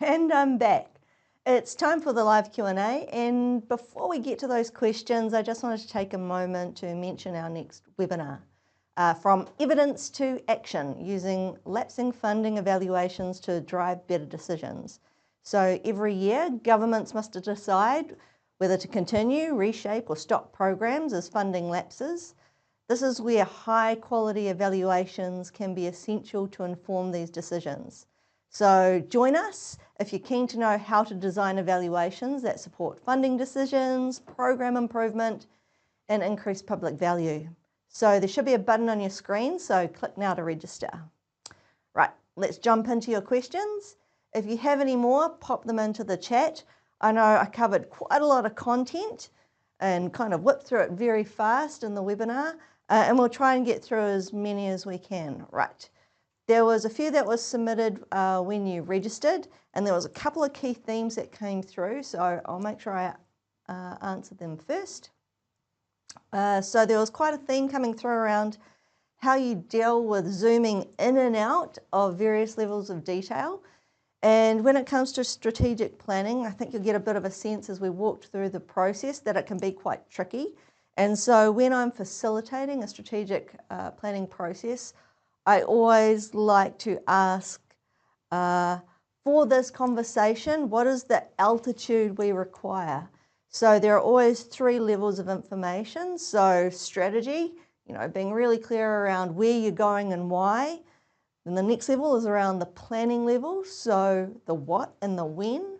And I'm back. It's time for the live Q&A, and before we get to those questions, I just wanted to take a moment to mention our next webinar, From Evidence to Action, using lapsing funding evaluations to drive better decisions. So every year, governments must decide whether to continue, reshape or stop programs as funding lapses. This is where high quality evaluations can be essential to inform these decisions. So join us if you're keen to know how to design evaluations that support funding decisions, program improvement, and increase public value. So there should be a button on your screen, so click now to register. Right, let's jump into your questions. If you have any more, pop them into the chat. I know I covered quite a lot of content and kind of whipped through it very fast in the webinar, and we'll try and get through as many as we can. Right. There was a few that was submitted when you registered, and there was a couple of key themes that came through, so I'll make sure I answer them first. So there was quite a theme coming through around how you deal with zooming in and out of various levels of detail. And when it comes to strategic planning, I think you'll get a bit of a sense as we walked through the process that it can be quite tricky. And so when I'm facilitating a strategic planning process, I always like to ask, for this conversation, what is the altitude we require? So there are always 3 levels of information. So strategy, being really clear around where you're going and why. Then the next level is around the planning level, so the what and the when.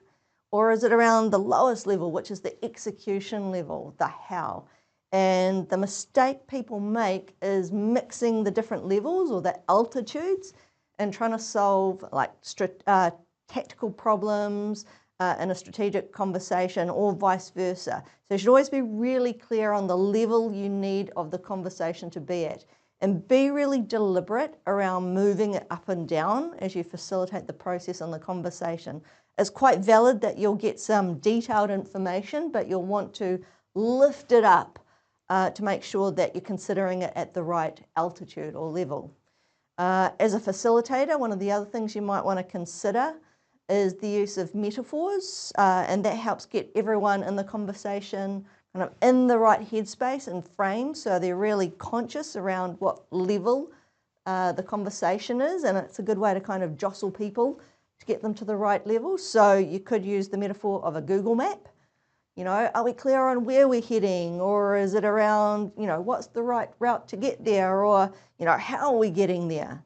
Or is it around the lowest level, which is the execution level, the how? And the mistake people make is mixing the different levels or the altitudes and trying to solve like tactical problems in a strategic conversation or vice versa. So you should always be really clear on the level you need of the conversation to be at, and be really deliberate around moving it up and down as you facilitate the process and the conversation. It's quite valid that you'll get some detailed information, but you'll want to lift it up to make sure that you're considering it at the right altitude or level. As a facilitator, one of the other things you might want to consider is the use of metaphors, and that helps get everyone in the conversation kind of in the right headspace and frame, so they're really conscious around what level the conversation is, and it's a good way to kind of jostle people to get them to the right level. So you could use the metaphor of a Google map. Are we clear on where we're heading, or is it around, what's the right route to get there, or, how are we getting there?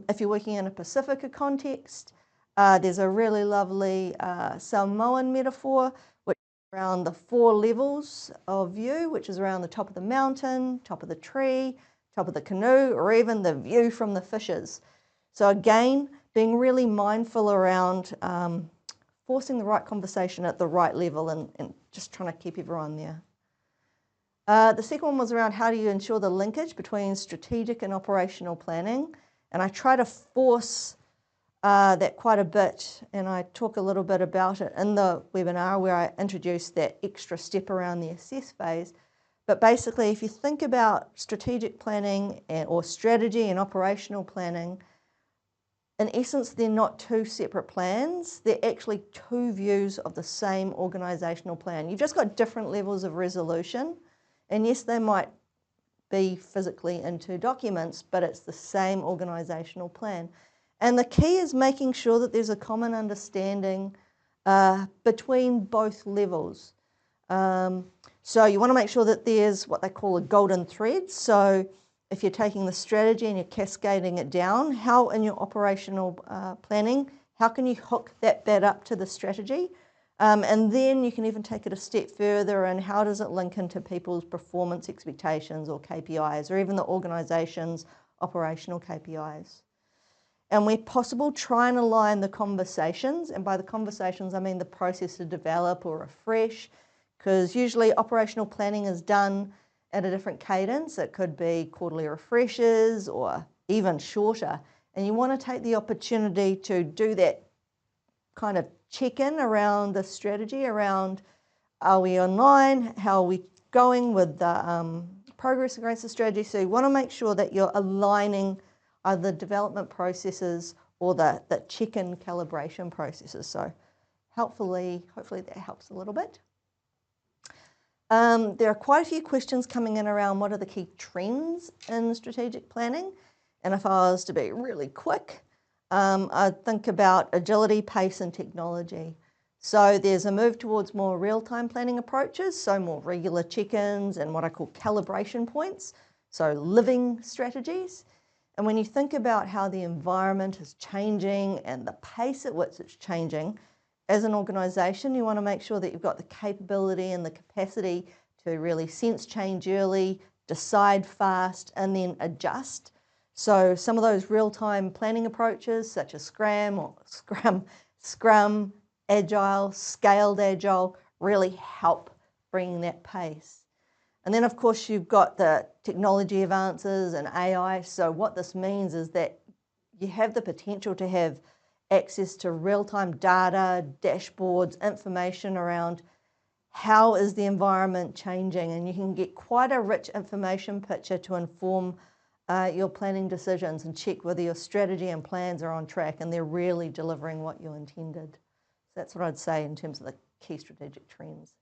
If you're working in a Pacifica context, there's a really lovely Samoan metaphor, which is around the 4 levels of view, which is around the top of the mountain, top of the tree, top of the canoe, or even the view from the fishes. So again, being really mindful around forcing the right conversation at the right level and just trying to keep everyone there. The second one was around how do you ensure the linkage between strategic and operational planning. And I try to force that quite a bit, and I talk a little bit about it in the webinar where I introduced that extra step around the assess phase. But basically, if you think about strategic planning or strategy and operational planning, in essence, they're not 2 separate plans. They're actually 2 views of the same organisational plan. You've just got different levels of resolution. And yes, they might be physically in 2 documents, but it's the same organisational plan. And the key is making sure that there's a common understanding between both levels. So you want to make sure that there's what they call a golden thread. So if you're taking the strategy and you're cascading it down, how in your operational planning, how can you hook that up to the strategy? And then you can even take it a step further, and how does it link into people's performance expectations or KPIs, or even the organisation's operational KPIs. And where possible, try and align the conversations, and by the conversations I mean the process to develop or refresh, because usually operational planning is done at a different cadence. It could be quarterly refreshers or even shorter. And you want to take the opportunity to do that kind of check-in around the strategy, around are we online, how are we going with the progress against the strategy. So you want to make sure that you're aligning either development processes or the check-in calibration processes. So hopefully that helps a little bit. There are quite a few questions coming in around what are the key trends in strategic planning. And if I was to be really quick, I'd think about agility, pace, and technology. So there's a move towards more real-time planning approaches, so more regular check-ins and what I call calibration points, so living strategies. And when you think about how the environment is changing and the pace at which it's changing, as an organisation, you want to make sure that you've got the capability and the capacity to really sense change early, decide fast, and then adjust. So some of those real-time planning approaches, such as Scrum, Agile, Scaled Agile, really help bring that pace. And then, of course, you've got the technology advances and AI. So what this means is that you have the potential to have access to real-time data, dashboards, information around how is the environment changing, and you can get quite a rich information picture to inform your planning decisions and check whether your strategy and plans are on track and they're really delivering what you intended. So that's what I'd say in terms of the key strategic trends.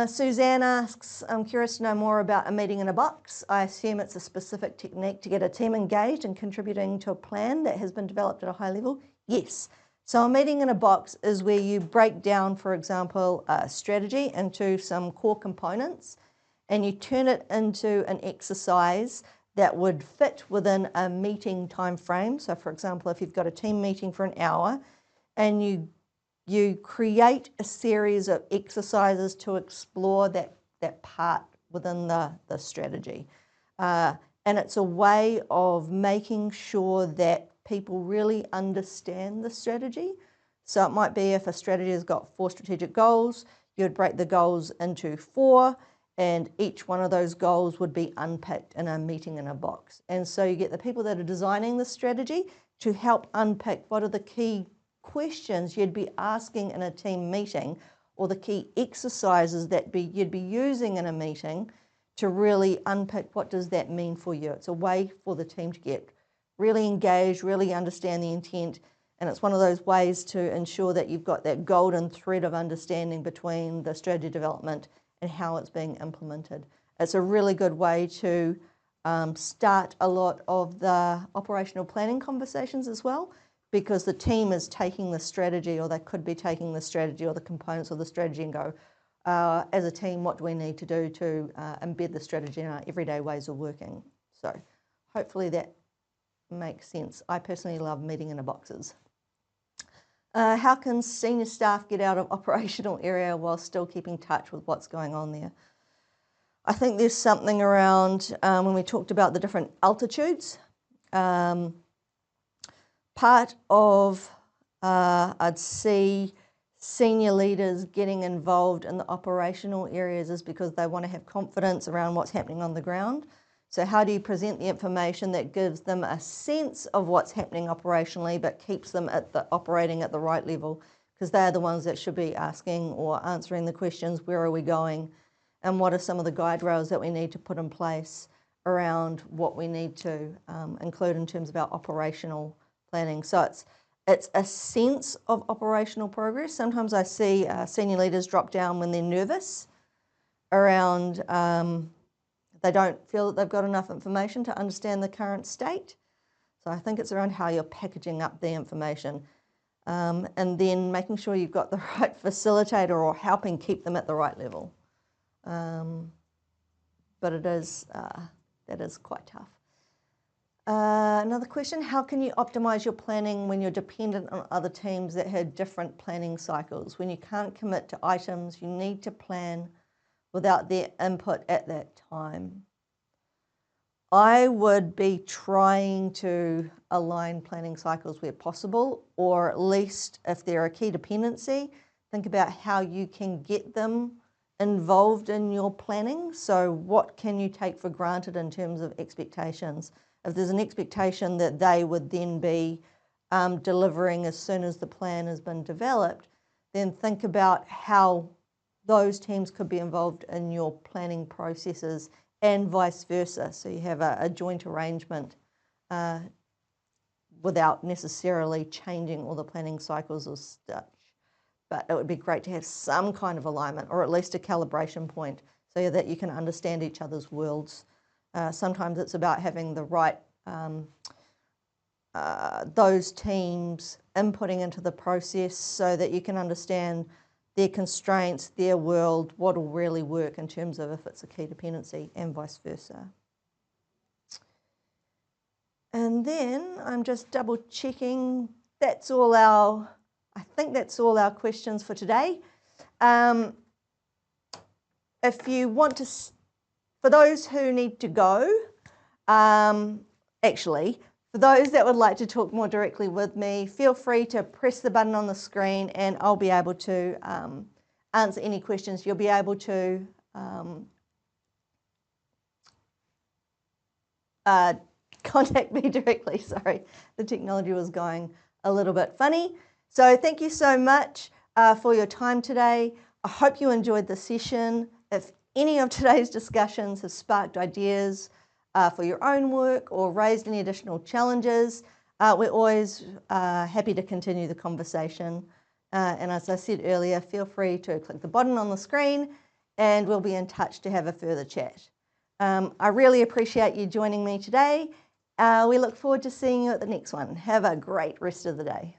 Suzanne asks, I'm curious to know more about a meeting in a box. I assume it's a specific technique to get a team engaged and contributing to a plan that has been developed at a high level. Yes. So a meeting in a box is where you break down, for example, a strategy into some core components and you turn it into an exercise that would fit within a meeting time frame. So for example, if you've got a team meeting for an hour and you create a series of exercises to explore that part within the strategy. And it's a way of making sure that people really understand the strategy. So it might be if a strategy has got 4 strategic goals, you'd break the goals into 4, and each one of those goals would be unpicked in a meeting in a box. And so you get the people that are designing the strategy to help unpick what are the key questions you'd be asking in a team meeting, or the key exercises that you'd be using in a meeting to really unpick what does that mean for you. It's a way for the team to get really engaged, really understand the intent, and it's one of those ways to ensure that you've got that golden thread of understanding between the strategy development and how it's being implemented. It's a really good way to start a lot of the operational planning conversations as well, because the team is taking the strategy, or they could be taking the strategy or the components of the strategy and go, as a team, what do we need to do to embed the strategy in our everyday ways of working? So hopefully that makes sense. I personally love meeting in a boxes. How can senior staff get out of operational area while still keeping touch with what's going on there? I think there's something around when we talked about the different altitudes. Part of, I'd see senior leaders getting involved in the operational areas is because they want to have confidence around what's happening on the ground. So how do you present the information that gives them a sense of what's happening operationally, but keeps them operating at the right level? Because they're the ones that should be asking or answering the questions, where are we going? And what are some of the guide rails that we need to put in place around what we need to include in terms of our operational planning. So it's a sense of operational progress. Sometimes I see senior leaders drop down when they're nervous around they don't feel that they've got enough information to understand the current state. So I think it's around how you're packaging up the information and then making sure you've got the right facilitator or helping keep them at the right level. But it is, that is quite tough. Another question, how can you optimize your planning when you're dependent on other teams that have different planning cycles? When you can't commit to items, you need to plan without their input at that time. I would be trying to align planning cycles where possible, or at least if they're a key dependency, think about how you can get them involved in your planning. So what can you take for granted in terms of expectations? If there's an expectation that they would then be delivering as soon as the plan has been developed, then think about how those teams could be involved in your planning processes and vice versa. So you have a joint arrangement without necessarily changing all the planning cycles or such. But it would be great to have some kind of alignment, or at least a calibration point, so that you can understand each other's worlds. Sometimes it's about having the right, those teams inputting into the process so that you can understand their constraints, their world, what will really work in terms of if it's a key dependency, and vice versa. And then I'm just double checking, that's all our, I think that's all our questions for today. If you want to, for those who need to go, actually, for those that would like to talk more directly with me, feel free to press the button on the screen and I'll be able to answer any questions. You'll be able to contact me directly. Sorry, the technology was going a little bit funny. So thank you so much for your time today. I hope you enjoyed the session. If any of today's discussions have sparked ideas for your own work or raised any additional challenges, we're always happy to continue the conversation. And as I said earlier, feel free to click the button on the screen and we'll be in touch to have a further chat. I really appreciate you joining me today. We look forward to seeing you at the next one. Have a great rest of the day.